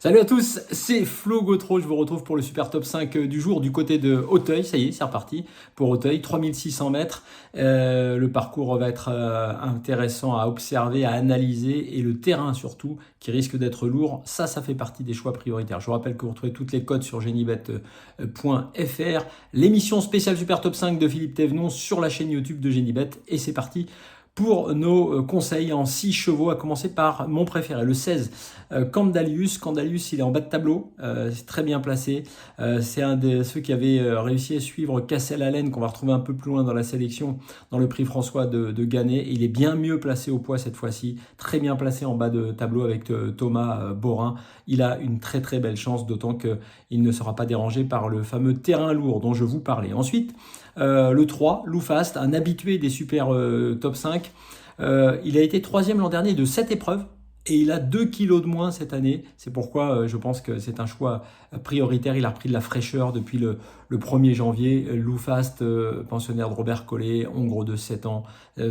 Salut à tous, c'est Flo Gautreau, je vous retrouve pour le super top 5 du jour du côté de Auteuil, ça y est, c'est reparti pour Auteuil, 3600 mètres, le parcours va être intéressant à observer, à analyser et le terrain surtout qui risque d'être lourd, ça fait partie des choix prioritaires. Je vous rappelle que vous retrouvez toutes les cotes sur genibet.fr, l'émission spéciale super top 5 de Philippe Thévenon sur la chaîne YouTube de Genibet et c'est parti pour nos conseils en 6 chevaux, à commencer par mon préféré, le 16, Candalius. Candalius, il est en bas de tableau, c'est très bien placé. C'est un de ceux qui avait réussi à suivre Cassel-Allen, qu'on va retrouver un peu plus loin dans la sélection, dans le prix François de Gannet. Il est bien mieux placé au poids cette fois-ci, très bien placé en bas de tableau avec Thomas Borin. Il a une très très belle chance, d'autant qu'il ne sera pas dérangé par le fameux terrain lourd dont je vous parlais. Ensuite, le 3, Lou Fast, un habitué des super top 5. Il a été troisième l'an dernier de 7 épreuves et il a 2 kilos de moins cette année. C'est pourquoi je pense que c'est un choix prioritaire. Il a repris de la fraîcheur depuis le 1er janvier. Lou Fast, pensionnaire de Robert Collet, hongre de 7 ans.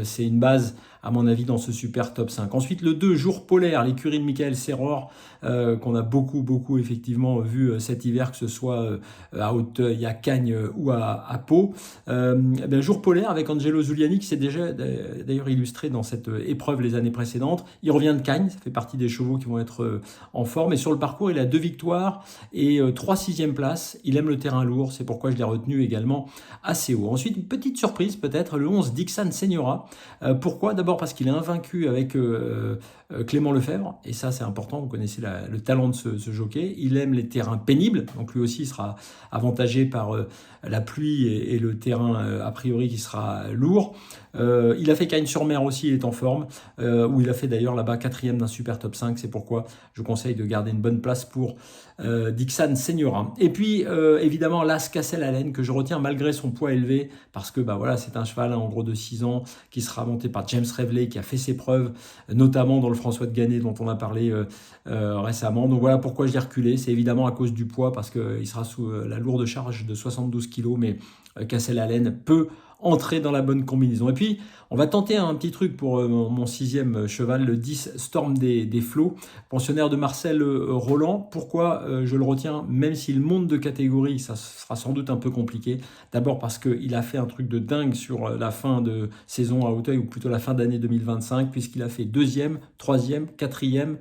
C'est une base, à mon avis, dans ce super top 5. Ensuite, le 2, Jour polaire, l'écurie de Michael Serror, qu'on a beaucoup effectivement vu cet hiver, que ce soit à Auteuil, à Cagnes ou à Pau. Jour polaire avec Angelo Zuliani, qui s'est déjà d'ailleurs illustré dans cette épreuve les années précédentes. Il revient de Cagnes, ça fait partie des chevaux qui vont être en forme. Et sur le parcours, il a 2 victoires et 3 sixièmes places. Il aime le terrain lourd, c'est pourquoi je l'ai retenu également assez haut. Ensuite, une petite surprise peut-être, le 11, Dixan Seniora. Pourquoi? D'abord parce qu'il est invaincu avec Clément Lefebvre, et ça c'est important, vous connaissez le talent de ce jockey. Il aime les terrains pénibles, donc lui aussi sera avantagé par la pluie et le terrain a priori qui sera lourd. Il a fait Cagnes-sur-Mer aussi, il est en forme, où il a fait d'ailleurs là-bas 4e d'un super top 5, c'est pourquoi je conseille de garder une bonne place pour Dixan Seniora. Et puis évidemment l'As Cassel-Allen, que je retiens malgré son poids élevé, parce que voilà, c'est un cheval en gros de 6 ans qui sera monté par James Reveley, qui a fait ses preuves, notamment dans le François de Gannet dont on a parlé récemment. Donc voilà pourquoi je l'ai reculé, c'est évidemment à cause du poids, parce qu'il sera sous la lourde charge de 72 kg, mais Cassel-Allen peut entrer dans la bonne combinaison. Et puis, on va tenter un petit truc pour mon 6e cheval, le 10, Storm des Flots, pensionnaire de Marcel Roland. Pourquoi je le retiens, même s'il monte de catégorie, ça sera sans doute un peu compliqué. D'abord parce qu'il a fait un truc de dingue sur la fin de saison à Auteuil, ou plutôt la fin d'année 2025, puisqu'il a fait 2e, 3e, 4e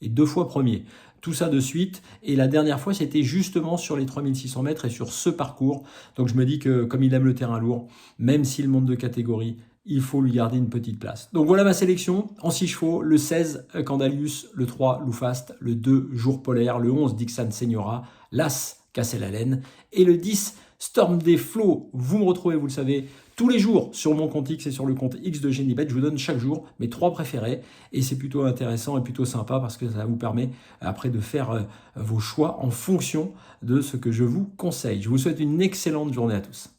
et 2 fois premier. Tout ça de suite, et la dernière fois c'était justement sur les 3600 mètres et sur ce parcours. Donc je me dis que comme il aime le terrain lourd, même s'il monte de catégorie, il faut lui garder une petite place. Donc voilà ma sélection en 6 chevaux, le 16 Candalius, le 3 Lou Fast, le 2 Jour polaire, le 11 Dixan Seniora, l'As Cassel-Allen et le 10 Storm des Flots. Vous me retrouvez, vous le savez, tous les jours sur mon compte X et sur le compte X de Genibet. Je vous donne chaque jour mes 3 préférés et c'est plutôt intéressant et plutôt sympa parce que ça vous permet après de faire vos choix en fonction de ce que je vous conseille. Je vous souhaite une excellente journée à tous.